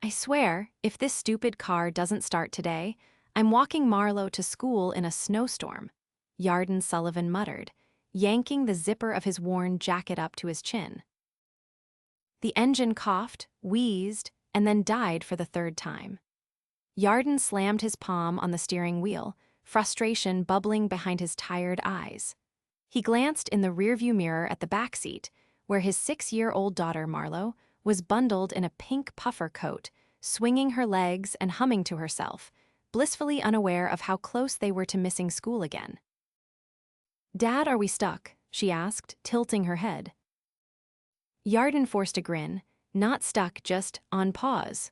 I swear, if this stupid car doesn't start today, I'm walking Marlowe to school in a snowstorm, Yarden Sullivan muttered, yanking the zipper of his worn jacket up to his chin. The engine coughed, wheezed, and then died for the third time. Yarden slammed his palm on the steering wheel, frustration bubbling behind his tired eyes. He glanced in the rearview mirror at the back seat, where his 6-year-old daughter Marlowe was bundled in a pink puffer coat, swinging her legs and humming to herself, blissfully unaware of how close they were to missing school again. "Dad, are we stuck?" she asked, tilting her head. Yarden forced a grin, not stuck, just on pause.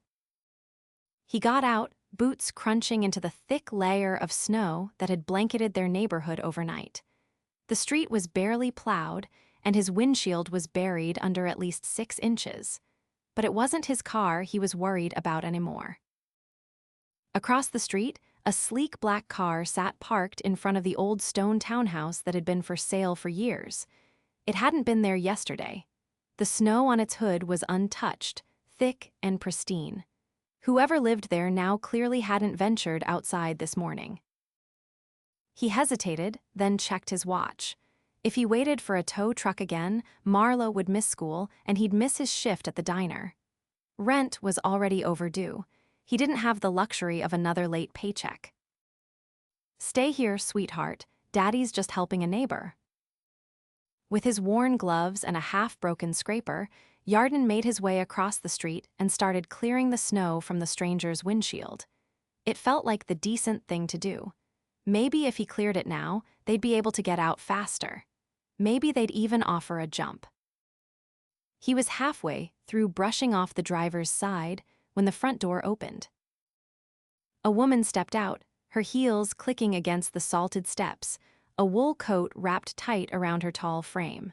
He got out, boots crunching into the thick layer of snow that had blanketed their neighborhood overnight. The street was barely plowed, and his windshield was buried under at least 6 inches. But it wasn't his car he was worried about anymore. Across the street, a sleek black car sat parked in front of the old stone townhouse that had been for sale for years. It hadn't been there yesterday. The snow on its hood was untouched, thick and pristine. Whoever lived there now clearly hadn't ventured outside this morning. He hesitated, then checked his watch. If he waited for a tow truck again, Marlowe would miss school and he'd miss his shift at the diner. Rent was already overdue. He didn't have the luxury of another late paycheck. "Stay here, sweetheart. Daddy's just helping a neighbor." With his worn gloves and a half-broken scraper, Yarden made his way across the street and started clearing the snow from the stranger's windshield. It felt like the decent thing to do. Maybe if he cleared it now, they'd be able to get out faster. Maybe they'd even offer a jump. He was halfway through brushing off the driver's side when the front door opened. A woman stepped out, her heels clicking against the salted steps, a wool coat wrapped tight around her tall frame.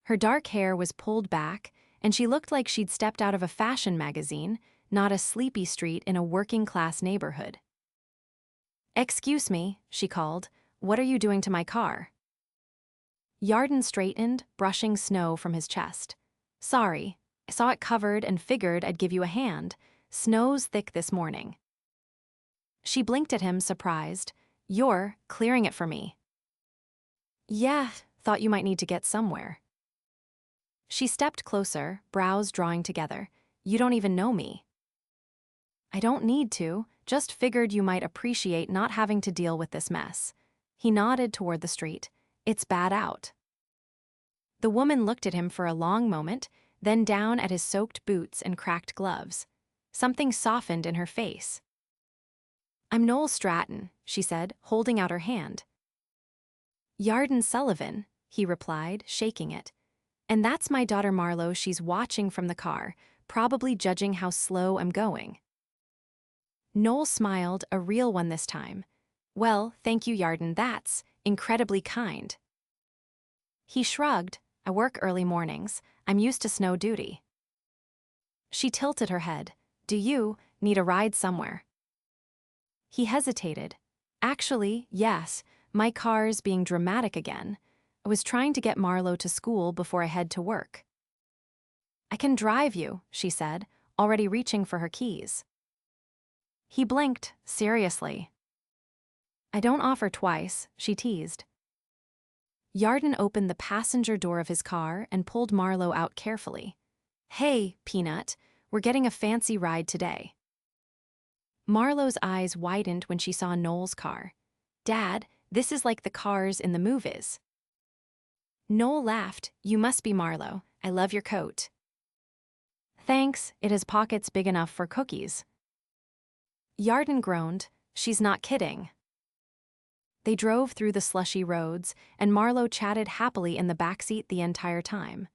Her dark hair was pulled back, and she looked like she'd stepped out of a fashion magazine, not a sleepy street in a working-class neighborhood. "Excuse me," she called. "What are you doing to my car?" Yarden straightened, brushing snow from his chest. "Sorry, I saw it covered and figured I'd give you a hand. Snow's thick this morning." She blinked at him, surprised. "You're clearing it for me?" "Yeah, thought you might need to get somewhere." She stepped closer, brows drawing together. "You don't even know me." "I don't need to, just figured you might appreciate not having to deal with this mess." He nodded toward the street. "It's bad out." The woman looked at him for a long moment, then down at his soaked boots and cracked gloves. Something softened in her face. "I'm Noelle Stratton," she said, holding out her hand. "Yarden Sullivan," he replied, shaking it. "And that's my daughter Marlowe. She's watching from the car, probably judging how slow I'm going." Noelle smiled, a real one this time. "Well, thank you, Yarden. That's incredibly kind." He shrugged. "I work early mornings. I'm used to snow duty." She tilted her head. "Do you need a ride somewhere?" He hesitated. "Actually, yes. My car's being dramatic again. I was trying to get Marlowe to school before I head to work." "I can drive you," she said, already reaching for her keys. He blinked, seriously. "I don't offer twice," she teased. Yarden opened the passenger door of his car and pulled Marlowe out carefully. "Hey, Peanut, we're getting a fancy ride today." Marlowe's eyes widened when she saw Noel's car. "Dad, this is like the cars in the movies." Noel laughed. "You must be Marlowe. I love your coat." "Thanks, it has pockets big enough for cookies." Yarden groaned. "She's not kidding." They drove through the slushy roads, and Marlowe chatted happily in the backseat the entire time.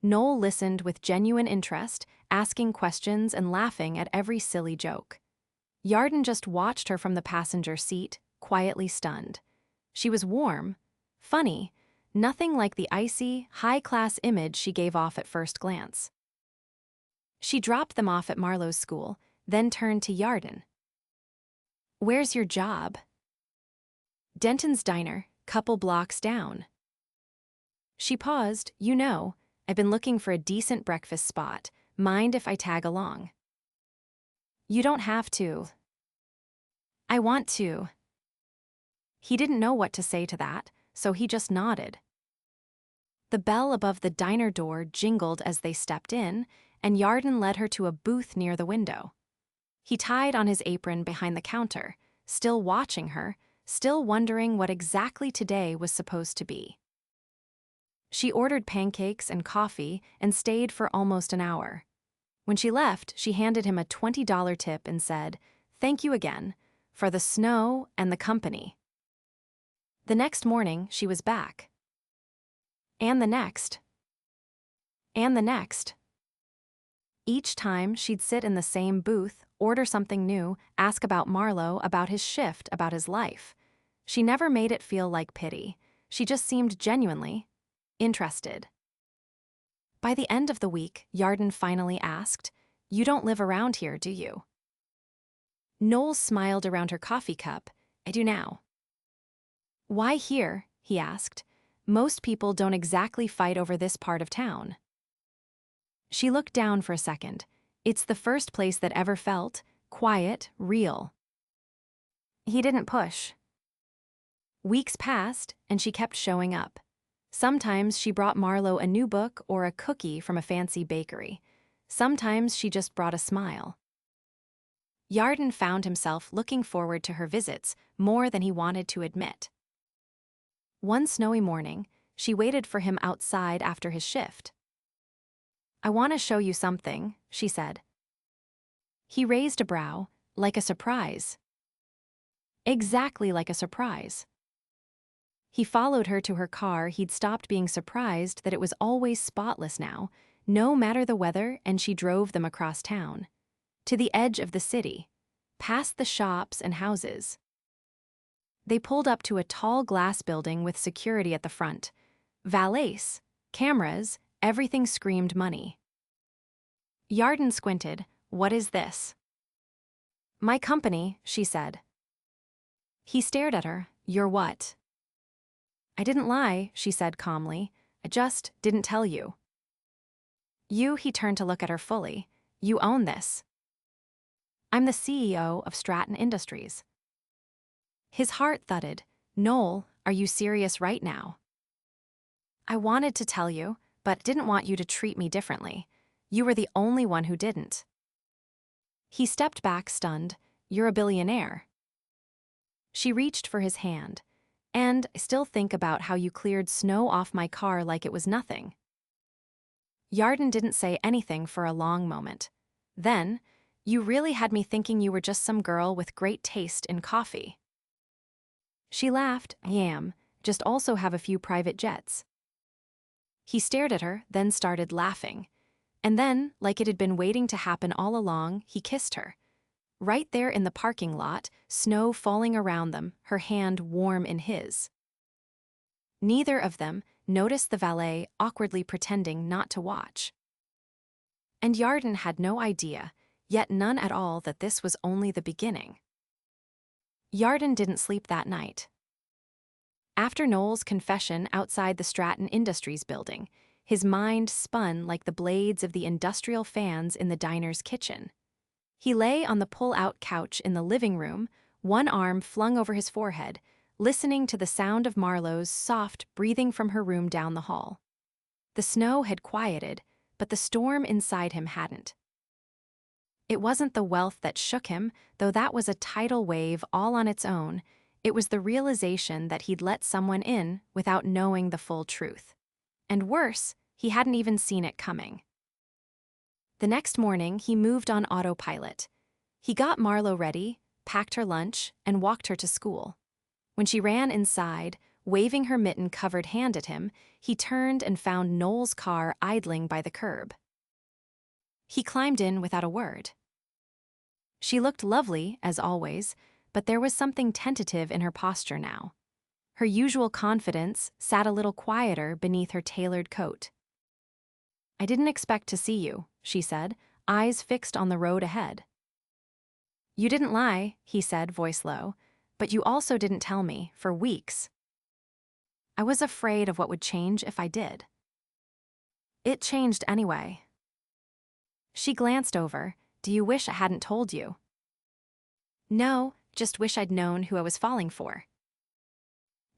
Noel listened with genuine interest, asking questions and laughing at every silly joke. Yarden just watched her from the passenger seat, quietly stunned. She was warm, funny, nothing like the icy, high-class image she gave off at first glance. She dropped them off at Marlowe's school, then turned to Yarden. "Where's your job?" "Denton's Diner, couple blocks down." She paused. "You know, I've been looking for a decent breakfast spot. Mind if I tag along?" You don't have to. I want to. He didn't know what to say to that, so he just nodded. The bell above the diner door jingled as they stepped in, and Yarden led her to a booth near the window. He tied on his apron behind the counter, still watching her, still wondering what exactly today was supposed to be. She ordered pancakes and coffee and stayed for almost an hour. When she left, she handed him a $20 tip and said, "Thank you again, for the snow and the company." The next morning, she was back. And the next. And the next. Each time, she'd sit in the same booth, order something new, ask about Marlowe, about his shift, about his life. She never made it feel like pity. She just seemed genuinely interested. By the end of the week, Yarden finally asked, "You don't live around here, do you?" Noelle smiled around her coffee cup. "I do now." "Why here?" he asked. "Most people don't exactly fight over this part of town." She looked down for a second. It's the first place that ever felt quiet, real. He didn't push. Weeks passed, and she kept showing up. Sometimes she brought Marlowe a new book or a cookie from a fancy bakery. Sometimes she just brought a smile. Yarden found himself looking forward to her visits more than he wanted to admit. One snowy morning, she waited for him outside after his shift. "I want to show you something," she said. He raised a brow, like a surprise. Exactly like a surprise. He followed her to her car. He'd stopped being surprised that it was always spotless now, no matter the weather, and she drove them across town. To the edge of the city, past the shops and houses. They pulled up to a tall glass building with security at the front. Valets, cameras, everything screamed money. Yarden squinted. "What is this?" "My company," she said. He stared at her. "You're what?" "I didn't lie," she said calmly. "I just didn't tell you." "You," he turned to look at her fully. "You own this." "I'm the CEO of Stratton Industries." His heart thudded. "Noelle, are you serious right now?" "I wanted to tell you, but didn't want you to treat me differently. You were the only one who didn't." He stepped back, stunned. "You're a billionaire." She reached for his hand. "And I still think about how you cleared snow off my car like it was nothing." Yarden didn't say anything for a long moment. Then, "You really had me thinking you were just some girl with great taste in coffee." She laughed. "I am, just also have a few private jets." He stared at her, then started laughing. And then, like it had been waiting to happen all along, he kissed her. Right there in the parking lot, snow falling around them, her hand warm in his. Neither of them noticed the valet awkwardly pretending not to watch. And Yarden had no idea, yet none at all, that this was only the beginning. Yarden didn't sleep that night. After Noelle's confession outside the Stratton Industries building, his mind spun like the blades of the industrial fans in the diner's kitchen. He lay on the pull-out couch in the living room, one arm flung over his forehead, listening to the sound of Marlowe's soft breathing from her room down the hall. The snow had quieted, but the storm inside him hadn't. It wasn't the wealth that shook him, though that was a tidal wave all on its own. It was the realization that he'd let someone in without knowing the full truth. And worse, he hadn't even seen it coming. The next morning, he moved on autopilot. He got Marlowe ready, packed her lunch, and walked her to school. When she ran inside, waving her mitten-covered hand at him, he turned and found Noelle's car idling by the curb. He climbed in without a word. She looked lovely, as always, but there was something tentative in her posture now. Her usual confidence sat a little quieter beneath her tailored coat. "I didn't expect to see you," she said, eyes fixed on the road ahead. "You didn't lie," he said, voice low, "but you also didn't tell me, for weeks." "I was afraid of what would change if I did." "It changed anyway." She glanced over. Do you wish I hadn't told you? No, just wish I'd known who I was falling for.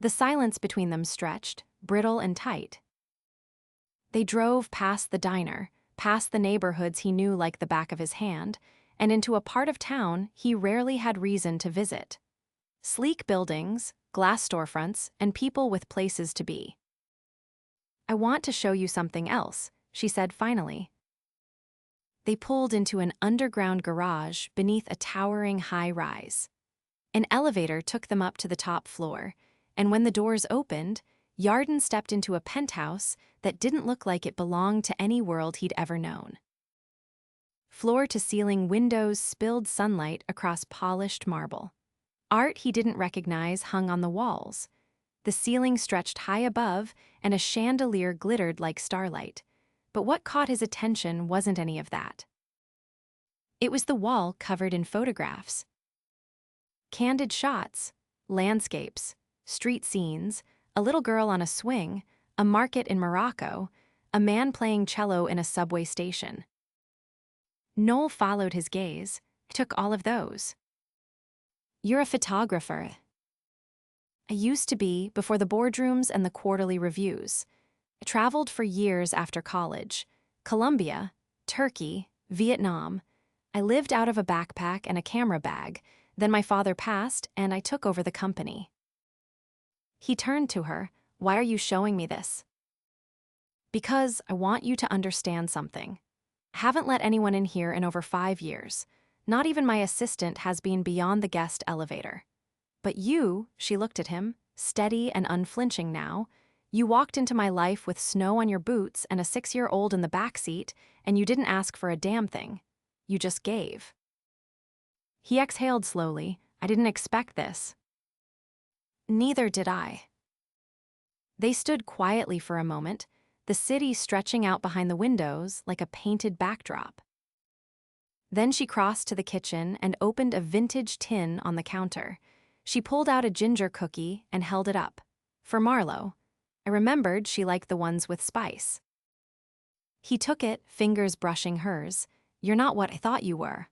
The silence between them stretched, brittle and tight. They drove past the diner, past the neighborhoods he knew like the back of his hand, and into a part of town he rarely had reason to visit. Sleek buildings, glass storefronts, and people with places to be. I want to show you something else, she said finally. They pulled into an underground garage beneath a towering high-rise. An elevator took them up to the top floor, and when the doors opened, Yarden stepped into a penthouse that didn't look like it belonged to any world he'd ever known. Floor-to-ceiling windows spilled sunlight across polished marble. Art he didn't recognize hung on the walls. The ceiling stretched high above, and a chandelier glittered like starlight. But what caught his attention wasn't any of that. It was the wall covered in photographs. Candid shots, landscapes, street scenes, a little girl on a swing, a market in Morocco, a man playing cello in a subway station. Noelle followed his gaze, took all of those. You're a photographer. I used to be before the boardrooms and the quarterly reviews. I traveled for years after college. Colombia, Turkey, Vietnam. I lived out of a backpack and a camera bag. Then my father passed, and I took over the company. He turned to her. Why are you showing me this? Because I want you to understand something. I haven't let anyone in here in over 5 years. Not even my assistant has been beyond the guest elevator. But you, she looked at him, steady and unflinching now, you walked into my life with snow on your boots and a 6-year-old in the backseat, and you didn't ask for a damn thing. You just gave. He exhaled slowly. I didn't expect this. Neither did I. They stood quietly for a moment, the city stretching out behind the windows like a painted backdrop. Then she crossed to the kitchen and opened a vintage tin on the counter. She pulled out a ginger cookie and held it up. For Marlowe. I remembered she liked the ones with spice. He took it, fingers brushing hers. You're not what I thought you were.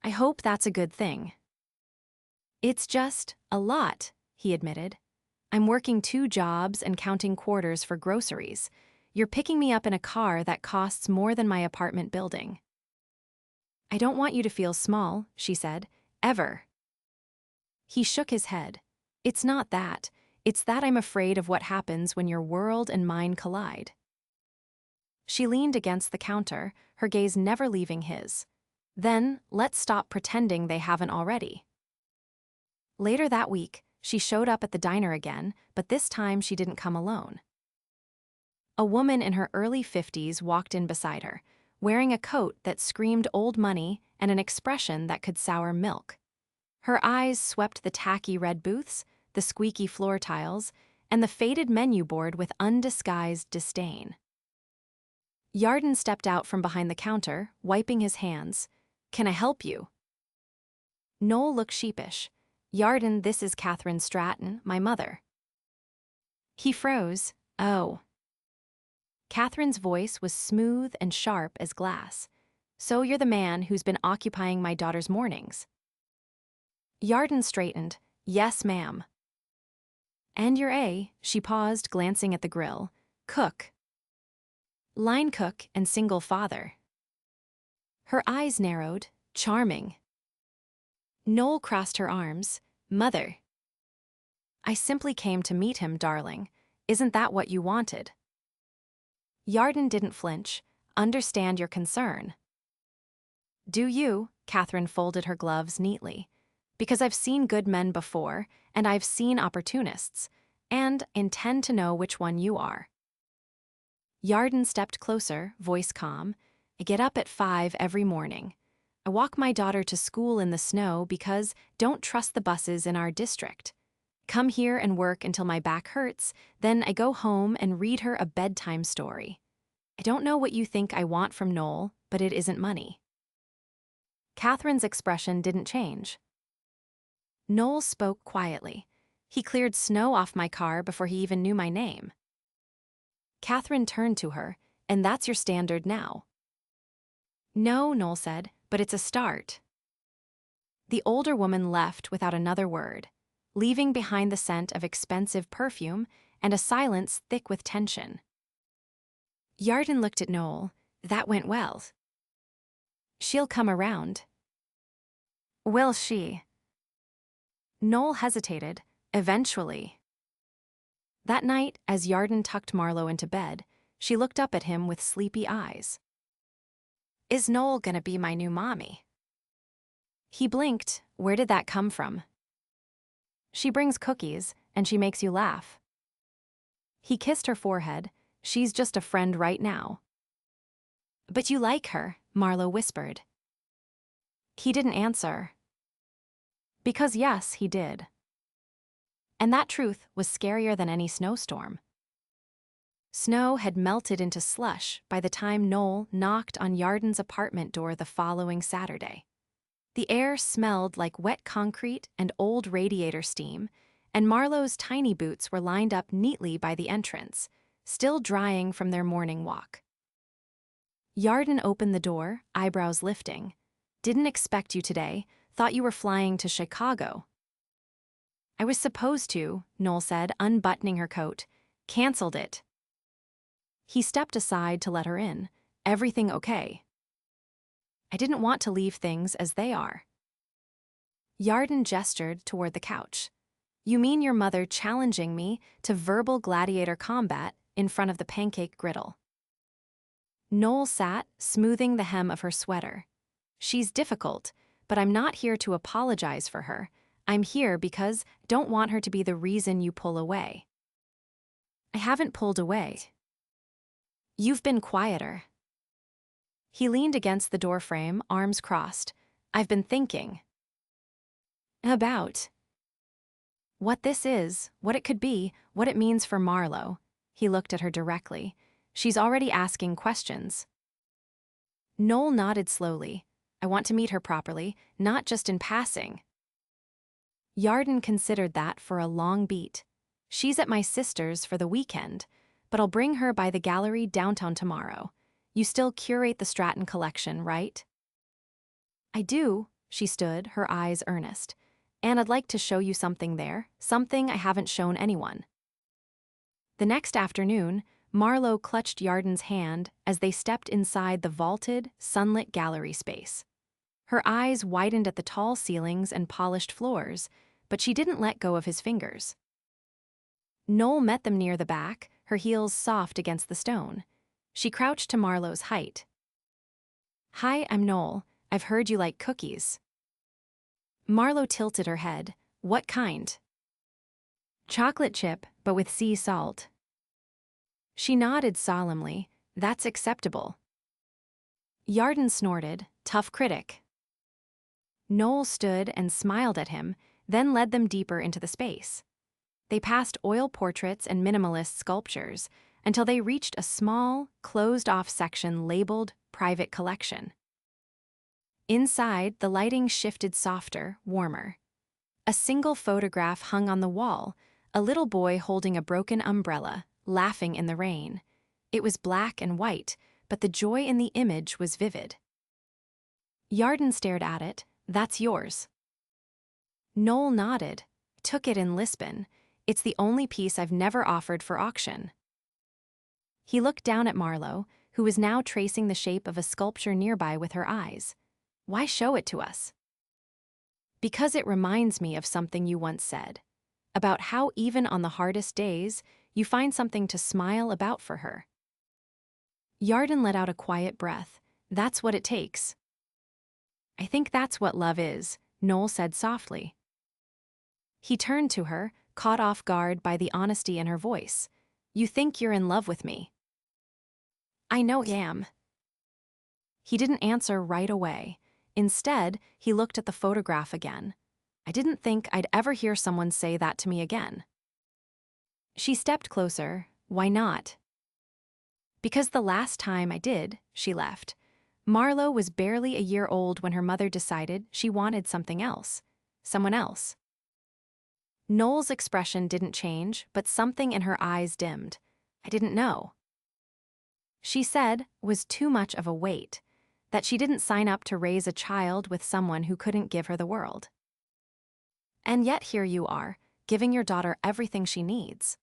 I hope that's a good thing. It's just a lot, he admitted. I'm working 2 jobs and counting quarters for groceries. You're picking me up in a car that costs more than my apartment building. I don't want you to feel small, she said, ever. He shook his head. It's not that. It's that I'm afraid of what happens when your world and mine collide. She leaned against the counter, her gaze never leaving his. Then, let's stop pretending they haven't already. Later that week, she showed up at the diner again, but this time she didn't come alone. A woman in her early 50s walked in beside her, wearing a coat that screamed old money and an expression that could sour milk. Her eyes swept the tacky red booths, the squeaky floor tiles, and the faded menu board with undisguised disdain. Yarden stepped out from behind the counter, wiping his hands. Can I help you? Noelle looked sheepish. Yarden, this is Catherine Stratton, my mother. He froze. Oh. Catherine's voice was smooth and sharp as glass. So you're the man who's been occupying my daughter's mornings. Yarden straightened. Yes, ma'am. And you're she paused, glancing at the grill. Cook. Line cook and single father. Her eyes narrowed. Charming. Noelle crossed her arms. Mother. I simply came to meet him, darling. Isn't that what you wanted? Yarden didn't flinch. Understand your concern. Do you? Catherine folded her gloves neatly. Because I've seen good men before, and I've seen opportunists, and intend to know which one you are. Yarden stepped closer, voice calm. I get up at 5 every morning. I walk my daughter to school in the snow because don't trust the buses in our district. Come here and work until my back hurts, then I go home and read her a bedtime story. I don't know what you think I want from Noelle, but it isn't money. Catherine's expression didn't change. Noelle spoke quietly. He cleared snow off my car before he even knew my name. Catherine turned to her, and that's your standard now. No, Noel said, but it's a start. The older woman left without another word, leaving behind the scent of expensive perfume and a silence thick with tension. Yarden looked at Noel. That went well. She'll come around. Will she? Noel hesitated. Eventually. That night, as Yarden tucked Marlowe into bed, she looked up at him with sleepy eyes. Is Noel gonna be my new mommy? He blinked. Where did that come from? She brings cookies, and she makes you laugh. He kissed her forehead. She's just a friend right now. But you like her, Marlowe whispered. He didn't answer. Because yes, he did. And that truth was scarier than any snowstorm. Snow had melted into slush by the time Noel knocked on Yarden's apartment door the following Saturday. The air smelled like wet concrete and old radiator steam, and Marlowe's tiny boots were lined up neatly by the entrance, still drying from their morning walk. Yarden opened the door, eyebrows lifting. Didn't expect you today, thought you were flying to Chicago. I was supposed to, Noel said, unbuttoning her coat. Cancelled it. He stepped aside to let her in. Everything okay? I didn't want to leave things as they are. Yarden gestured toward the couch. You mean your mother challenging me to verbal gladiator combat in front of the pancake griddle? Noel sat, smoothing the hem of her sweater. She's difficult, but I'm not here to apologize for her. I'm here because don't want her to be the reason you pull away. I haven't pulled away. You've been quieter. He leaned against the doorframe, arms crossed. I've been thinking. About what this is, what it could be, what it means for Marlowe. He looked at her directly. She's already asking questions. Noel nodded slowly. I want to meet her properly, not just in passing. Yarden considered that for a long beat. She's at my sister's for the weekend, but I'll bring her by the gallery downtown tomorrow. You still curate the Stratton collection, right? I do, she stood, her eyes earnest. And I'd like to show you something there, something I haven't shown anyone. The next afternoon, Marlowe clutched Yarden's hand as they stepped inside the vaulted, sunlit gallery space. Her eyes widened at the tall ceilings and polished floors, but she didn't let go of his fingers. Noel met them near the back, her heels soft against the stone. She crouched to Marlowe's height. Hi, I'm Noel. I've heard you like cookies. Marlowe tilted her head. What kind? Chocolate chip, but with sea salt. She nodded solemnly. That's acceptable. Yarden snorted. Tough critic. Noel stood and smiled at him, then led them deeper into the space. They passed oil portraits and minimalist sculptures until they reached a small, closed-off section labeled Private Collection. Inside, the lighting shifted softer, warmer. A single photograph hung on the wall, a little boy holding a broken umbrella, laughing in the rain. It was black and white, but the joy in the image was vivid. Yarden stared at it. That's yours. Noel nodded, took it in Lisbon. It's the only piece I've never offered for auction. He looked down at Marlowe, who was now tracing the shape of a sculpture nearby with her eyes. Why show it to us? Because it reminds me of something you once said, about how even on the hardest days, you find something to smile about for her. Yarden let out a quiet breath. That's what it takes. I think that's what love is, Noel said softly. He turned to her, caught off guard by the honesty in her voice. You think you're in love with me. I know I am. He didn't answer right away. Instead, he looked at the photograph again. I didn't think I'd ever hear someone say that to me again. She stepped closer. Why not? Because the last time I did, she left. Marlowe was barely a year old when her mother decided she wanted something else. Someone else. Noel's expression didn't change, but something in her eyes dimmed. I didn't know. She said, was too much of a weight. that she didn't sign up to raise a child with someone who couldn't give her the world. And yet here you are, giving your daughter everything she needs.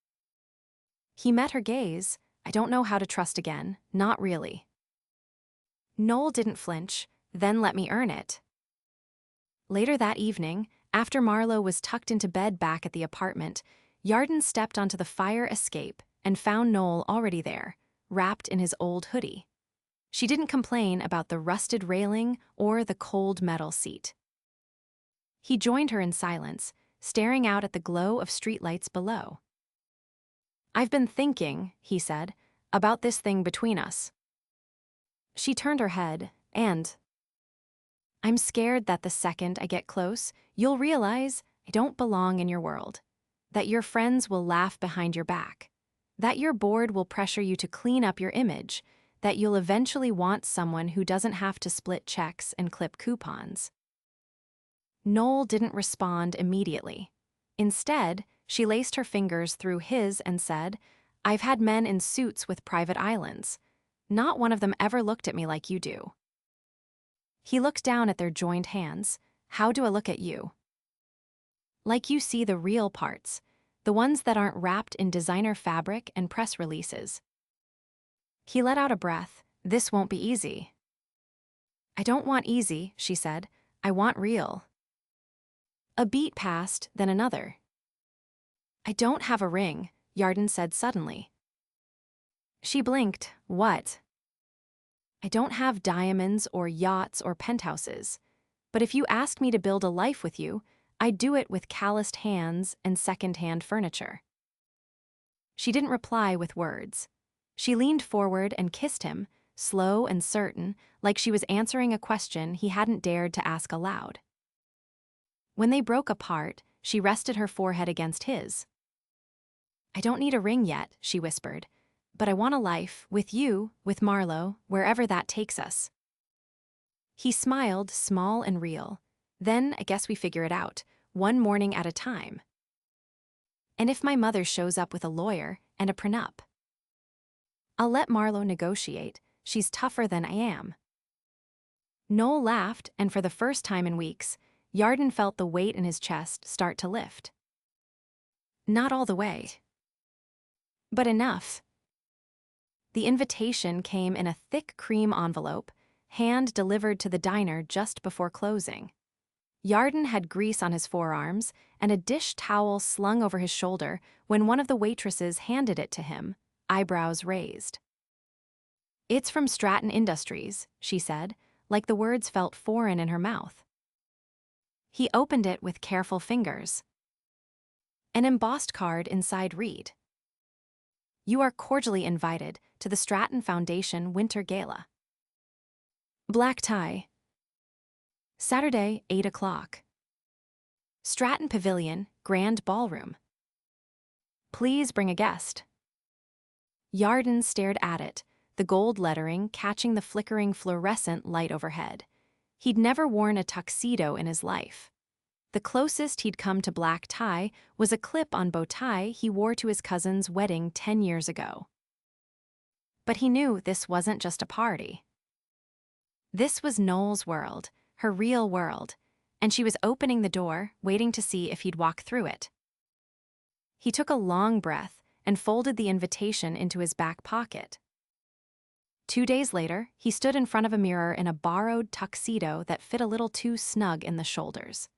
He met her gaze. I don't know how to trust again, not really. Noelle didn't flinch, then let me earn it. Later that evening, after Marlo was tucked into bed back at the apartment, Yarden stepped onto the fire escape and found Noelle already there, wrapped in his old hoodie. She didn't complain about the rusted railing or the cold metal seat. He joined her in silence, staring out at the glow of streetlights below. "I've been thinking," he said, "about this thing between us." She turned her head, and I'm scared that the second I get close, you'll realize I don't belong in your world, that your friends will laugh behind your back, that your board will pressure you to clean up your image, that you'll eventually want someone who doesn't have to split checks and clip coupons. Noelle didn't respond immediately. Instead, she laced her fingers through his and said, "I've had men in suits with private islands. Not one of them ever looked at me like you do." He looked down at their joined hands. "How do I look at you?" "Like you see the real parts, the ones that aren't wrapped in designer fabric and press releases." He let out a breath. "This won't be easy." "I don't want easy," she said. "I want real." A beat passed, then another. "I don't have a ring," Yarden said suddenly. She blinked. "What?" "I don't have diamonds or yachts or penthouses. But if you asked me to build a life with you, I'd do it with calloused hands and second-hand furniture." She didn't reply with words. She leaned forward and kissed him, slow and certain, like she was answering a question he hadn't dared to ask aloud. When they broke apart, she rested her forehead against his. "I don't need a ring yet," she whispered, "but I want a life, with you, with Marlo, wherever that takes us." He smiled, small and real. "Then I guess we figure it out, one morning at a time. And if my mother shows up with a lawyer and a prenup, I'll let Marlo negotiate. She's tougher than I am." Noelle laughed, and for the first time in weeks, Yarden felt the weight in his chest start to lift. Not all the way, but enough. The invitation came in a thick cream envelope, hand-delivered to the diner just before closing. Yarden had grease on his forearms and a dish towel slung over his shoulder when one of the waitresses handed it to him, eyebrows raised. "It's from Stratton Industries," she said, like the words felt foreign in her mouth. He opened it with careful fingers. An embossed card inside read, "You are cordially invited to the Stratton Foundation Winter Gala. Black tie. Saturday, 8 o'clock. Stratton Pavilion, Grand Ballroom. Please bring a guest." Yarden stared at it, the gold lettering catching the flickering fluorescent light overhead. He'd never worn a tuxedo in his life. The closest he'd come to black tie was a clip-on bow tie he wore to his cousin's wedding 10 years ago. But he knew this wasn't just a party. This was Noelle's world, her real world, and she was opening the door, waiting to see if he'd walk through it. He took a long breath and folded the invitation into his back pocket. 2 days later, he stood in front of a mirror in a borrowed tuxedo that fit a little too snug in the shoulders.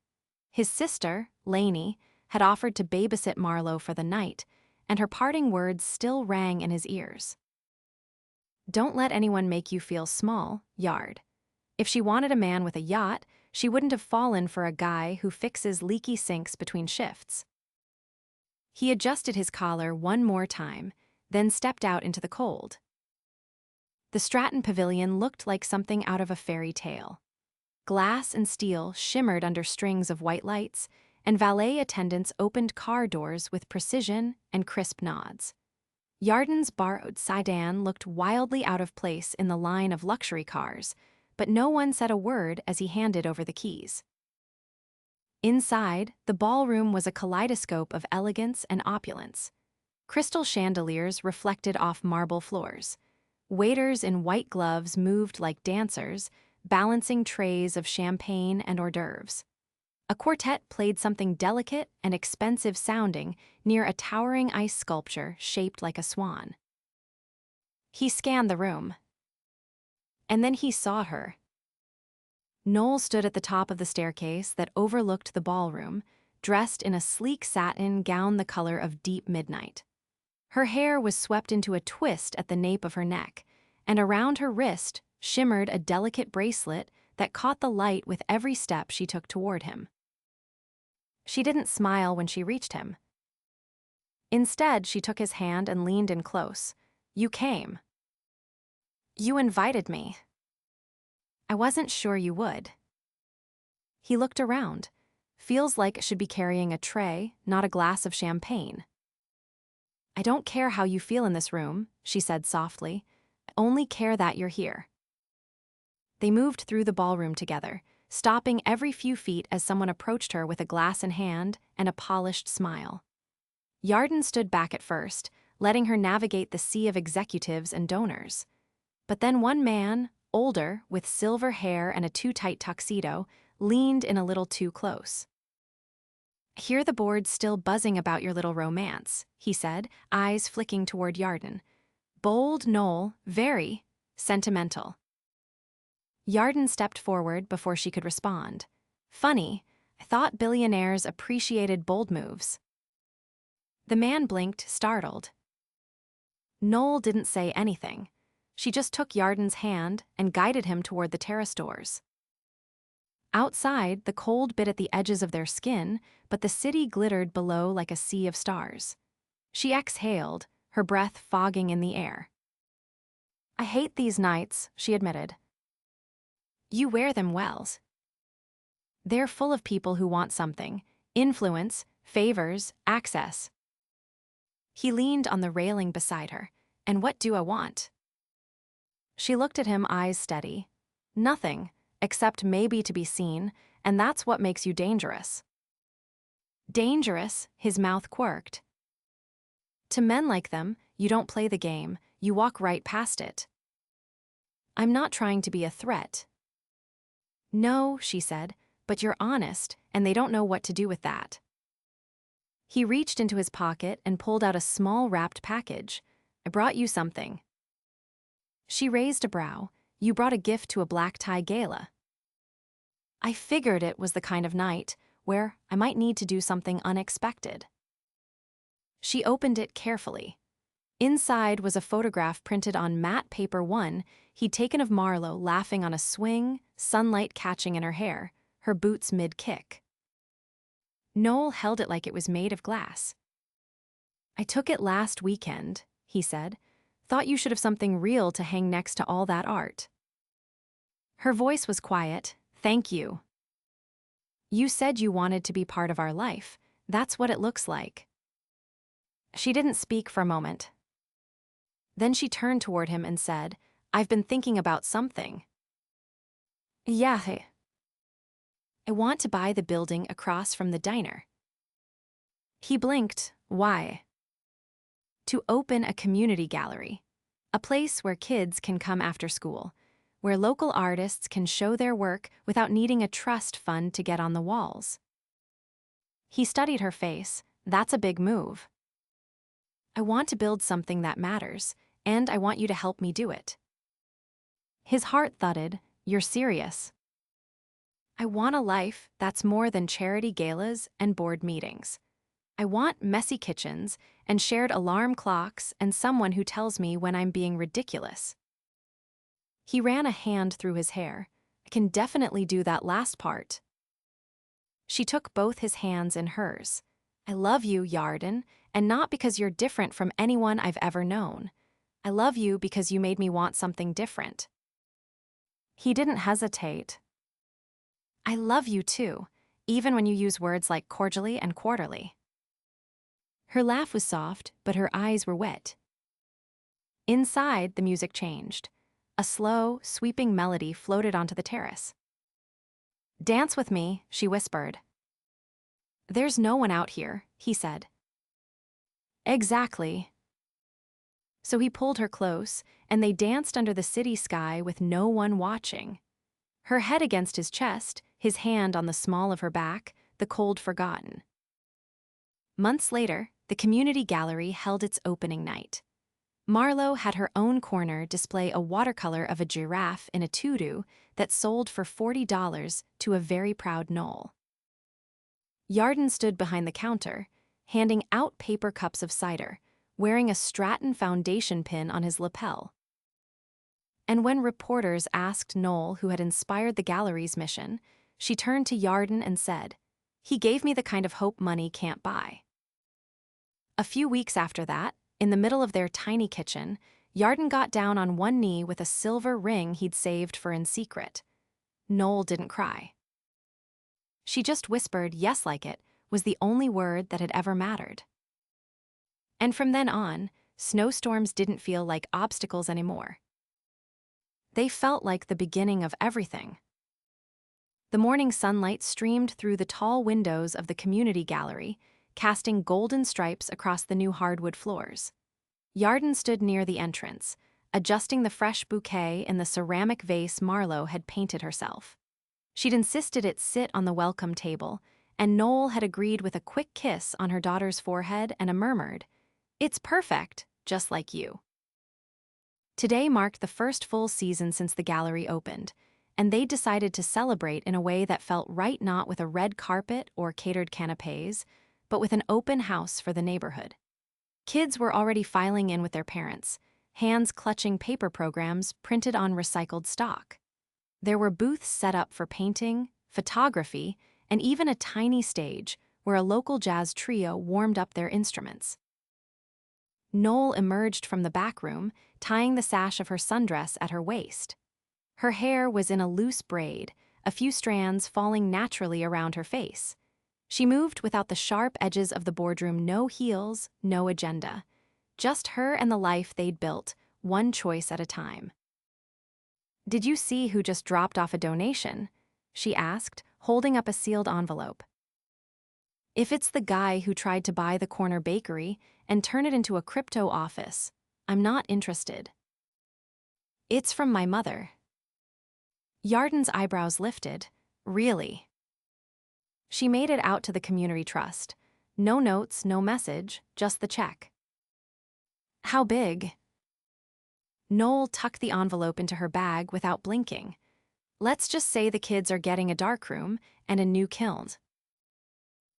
His sister, Lainey, had offered to babysit Marlo for the night, and her parting words still rang in his ears. "Don't let anyone make you feel small, Yard. If she wanted a man with a yacht, she wouldn't have fallen for a guy who fixes leaky sinks between shifts." He adjusted his collar one more time, then stepped out into the cold. The Stratton Pavilion looked like something out of a fairy tale. Glass and steel shimmered under strings of white lights, and valet attendants opened car doors with precision and crisp nods. Yarden's borrowed sedan looked wildly out of place in the line of luxury cars, but no one said a word as he handed over the keys. Inside, the ballroom was a kaleidoscope of elegance and opulence. Crystal chandeliers reflected off marble floors. Waiters in white gloves moved like dancers, balancing trays of champagne and hors d'oeuvres. A quartet played something delicate and expensive sounding near a towering ice sculpture shaped like a swan. He scanned the room. And then he saw her. Noelle stood at the top of the staircase that overlooked the ballroom, dressed in a sleek satin gown the color of deep midnight. Her hair was swept into a twist at the nape of her neck, and around her wrist shimmered a delicate bracelet that caught the light with every step she took toward him. She didn't smile when she reached him. Instead, she took his hand and leaned in close. "You came. You invited me. I wasn't sure you would." He looked around. "Feels like it should be carrying a tray, not a glass of champagne." "I don't care how you feel in this room," she said softly. "I only care that you're here." They moved through the ballroom together, stopping every few feet as someone approached her with a glass in hand and a polished smile. Yarden stood back at first, letting her navigate the sea of executives and donors. But then one man, older, with silver hair and a too-tight tuxedo, leaned in a little too close. "I hear the board's still buzzing about your little romance," he said, eyes flicking toward Yarden. "Bold, Noelle, very sentimental." Yarden stepped forward before she could respond. "Funny, I thought billionaires appreciated bold moves." The man blinked, startled. Noelle didn't say anything. She just took Yarden's hand and guided him toward the terrace doors. Outside, the cold bit at the edges of their skin, but the city glittered below like a sea of stars. She exhaled, her breath fogging in the air. "I hate these nights," she admitted. "You wear them well. They're full of people who want something: influence, favors, access." He leaned on the railing beside her. "And what do I want?" She looked at him, eyes steady. "Nothing, except maybe to be seen, and that's what makes you dangerous." "Dangerous?" His mouth quirked. "To men like them, you don't play the game, you walk right past it." "I'm not trying to be a threat." "No," she said, "but you're honest, and they don't know what to do with that." He reached into his pocket and pulled out a small wrapped package. "I brought you something." She raised a brow. "You brought a gift to a black-tie gala." "I figured it was the kind of night where I might need to do something unexpected." She opened it carefully. Inside was a photograph printed on matte paper one he'd taken of Marlo laughing on a swing, sunlight catching in her hair, her boots mid-kick. Noelle held it like it was made of glass. "I took it last weekend," he said. "Thought you should have something real to hang next to all that art." Her voice was quiet. "Thank you. You said you wanted to be part of our life. That's what it looks like." She didn't speak for a moment. Then she turned toward him and said, "I've been thinking about something." "Yeah. I want to buy the building across from the diner." He blinked. "Why?" "To open a community gallery. A place where kids can come after school, where local artists can show their work without needing a trust fund to get on the walls." He studied her face. "That's a big move." "I want to build something that matters, and I want you to help me do it." His heart thudded. "You're serious?" "I want a life that's more than charity galas and board meetings. I want messy kitchens and shared alarm clocks and someone who tells me when I'm being ridiculous." He ran a hand through his hair. "I can definitely do that last part." She took both his hands in hers. "I love you, Yarden, and not because you're different from anyone I've ever known. I love you because you made me want something different." He didn't hesitate. "I love you too, even when you use words like cordially and quarterly." Her laugh was soft, but her eyes were wet. Inside, the music changed. A slow, sweeping melody floated onto the terrace. "Dance with me," she whispered. "There's no one out here," he said. "Exactly." So he pulled her close, and they danced under the city sky with no one watching. Her head against his chest, his hand on the small of her back, the cold forgotten. Months later, the community gallery held its opening night. Marlo had her own corner display a watercolor of a giraffe in a tutu that sold for $40 to a very proud Noelle. Yarden stood behind the counter, handing out paper cups of cider, wearing a Stratton foundation pin on his lapel. And when reporters asked Noelle who had inspired the gallery's mission, she turned to Yarden and said, "He gave me the kind of hope money can't buy." A few weeks after that, in the middle of their tiny kitchen, Yarden got down on one knee with a silver ring he'd saved for in secret. Noelle didn't cry. She just whispered, "Yes, like it," was the only word that had ever mattered. And from then on, snowstorms didn't feel like obstacles anymore. They felt like the beginning of everything. The morning sunlight streamed through the tall windows of the community gallery, casting golden stripes across the new hardwood floors. Yarden stood near the entrance, adjusting the fresh bouquet in the ceramic vase Marlo had painted herself. She'd insisted it sit on the welcome table, and Noelle had agreed with a quick kiss on her daughter's forehead and a murmured, "It's perfect, just like you." Today marked the first full season since the gallery opened, and they decided to celebrate in a way that felt right, not with a red carpet or catered canapés, but with an open house for the neighborhood. Kids were already filing in with their parents, hands clutching paper programs printed on recycled stock. There were booths set up for painting, photography, and even a tiny stage where a local jazz trio warmed up their instruments. Noelle emerged from the back room, tying the sash of her sundress at her waist. Her hair was in a loose braid, a few strands falling naturally around her face. She moved without the sharp edges of the boardroom, no heels, no agenda. Just her and the life they'd built, one choice at a time. "Did you see who just dropped off a donation?" she asked, holding up a sealed envelope. "If it's the guy who tried to buy the corner bakery and turn it into a crypto office, I'm not interested." "It's from my mother." Yarden's eyebrows lifted. "Really?" She made it out to the community trust. No notes, no message, just the check. "How big?" Noelle tucked the envelope into her bag without blinking. "Let's just say the kids are getting a darkroom and a new kiln."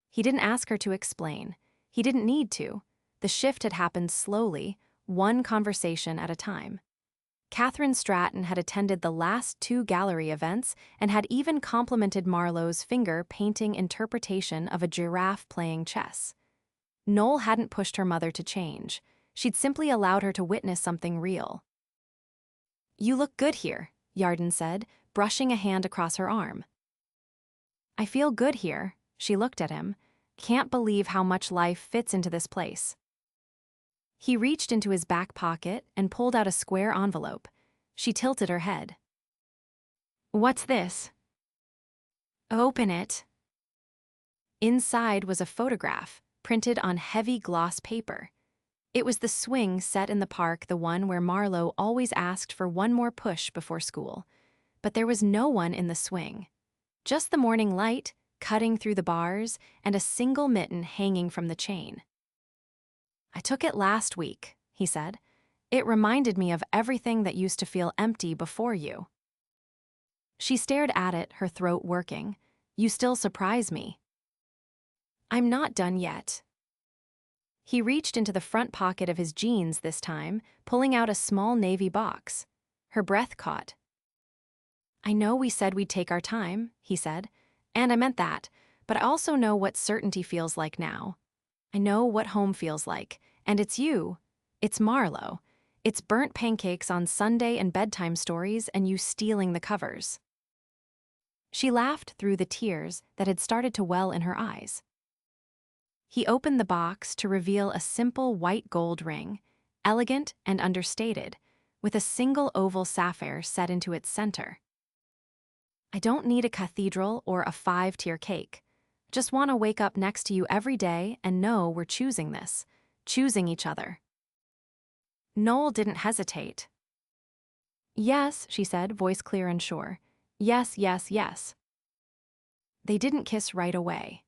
He didn't ask her to explain. He didn't need to. The shift had happened slowly, one conversation at a time. Catherine Stratton had attended the last 2 gallery events and had even complimented Marlo's finger-painting interpretation of a giraffe playing chess. Noelle hadn't pushed her mother to change. She'd simply allowed her to witness something real. "You look good here," Yarden said, brushing a hand across her arm. "I feel good here," she looked at him. "Can't believe how much life fits into this place." He reached into his back pocket and pulled out a square envelope. She tilted her head. "What's this?" "Open it." Inside was a photograph, printed on heavy gloss paper. It was the swing set in the park, the one where Marlo always asked for one more push before school. But there was no one in the swing. Just the morning light, cutting through the bars, and a single mitten hanging from the chain. "I took it last week," he said. "It reminded me of everything that used to feel empty before you." She stared at it, her throat working. "You still surprise me." "I'm not done yet." He reached into the front pocket of his jeans this time, pulling out a small navy box. Her breath caught. "I know we said we'd take our time," he said, "and I meant that, but I also know what certainty feels like now. I know what home feels like, and it's you. It's Marlo. It's burnt pancakes on Sunday and bedtime stories and you stealing the covers." She laughed through the tears that had started to well in her eyes. He opened the box to reveal a simple white gold ring, elegant and understated, with a single oval sapphire set into its center. "I don't need a cathedral or a 5-tier cake. Just want to wake up next to you every day and know we're choosing this, choosing each other." Noelle didn't hesitate. Yes, she said, voice clear and sure. Yes, yes, yes. They didn't kiss right away.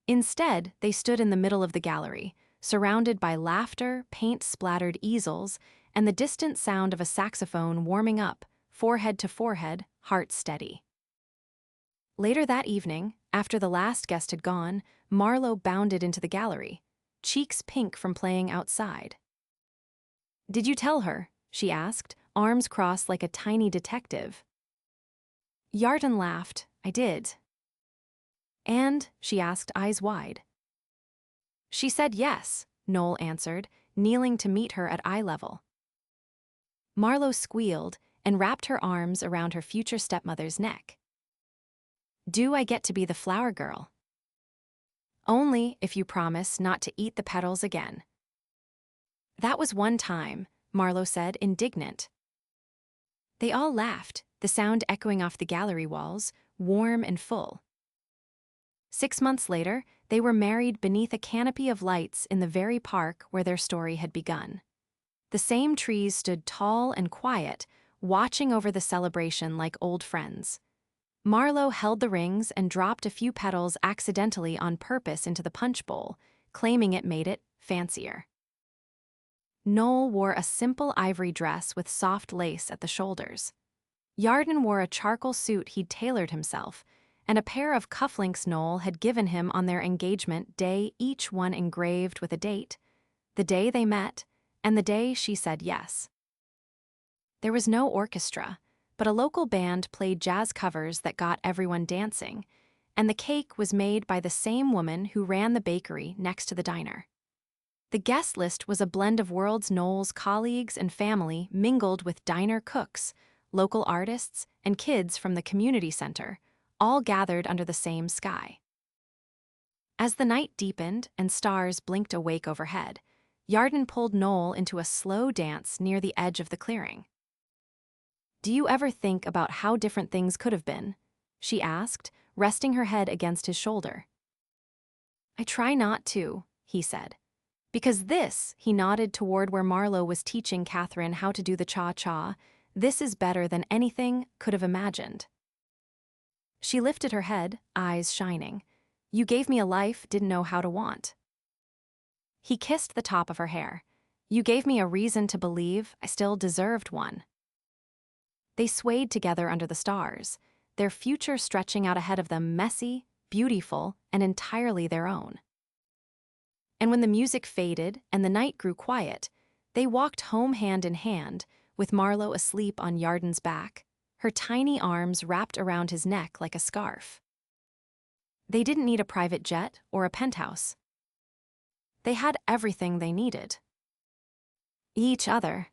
Instead, they stood in the middle of the gallery, surrounded by laughter, paint-splattered easels, and the distant sound of a saxophone warming up, forehead to forehead, heart steady. Later that evening, after the last guest had gone, Marlowe bounded into the gallery, cheeks pink from playing outside. "Did you tell her?" she asked, arms crossed like a tiny detective. Yarden laughed. "I did." "And?" she asked, eyes wide. "She said yes," Noelle answered, kneeling to meet her at eye level. Marlowe squealed and wrapped her arms around her future stepmother's neck. "Do I get to be the flower girl?" "Only if you promise not to eat the petals again." "That was one time," Marlowe said, indignant. They all laughed, the sound echoing off the gallery walls, warm and full. 6 months later, they were married beneath a canopy of lights in the very park where their story had begun. The same trees stood tall and quiet, watching over the celebration like old friends. Marlowe held the rings and dropped a few petals accidentally on purpose into the punch bowl, claiming it made it fancier. Noelle wore a simple ivory dress with soft lace at the shoulders. Yarden wore a charcoal suit he'd tailored himself, and a pair of cufflinks Noelle had given him on their engagement day, each one engraved with a date, the day they met, and the day she said yes. There was no orchestra, but a local band played jazz covers that got everyone dancing, and the cake was made by the same woman who ran the bakery next to the diner. The guest list was a blend of Noelle's colleagues and family mingled with diner cooks, local artists, and kids from the community center, all gathered under the same sky. As the night deepened and stars blinked awake overhead, Yarden pulled Noelle into a slow dance near the edge of the clearing. "Do you ever think about how different things could have been?" she asked, resting her head against his shoulder. "I try not to," he said. "Because this," he nodded toward where Marlowe was teaching Catherine how to do the cha-cha, "this is better than anything could have imagined." She lifted her head, eyes shining. "You gave me a life didn't know how to want." He kissed the top of her hair. "You gave me a reason to believe I still deserved one." They swayed together under the stars, their future stretching out ahead of them messy, beautiful, and entirely their own. And when the music faded and the night grew quiet, they walked home hand in hand, with Marlowe asleep on Yarden's back, her tiny arms wrapped around his neck like a scarf. They didn't need a private jet or a penthouse. They had everything they needed. Each other.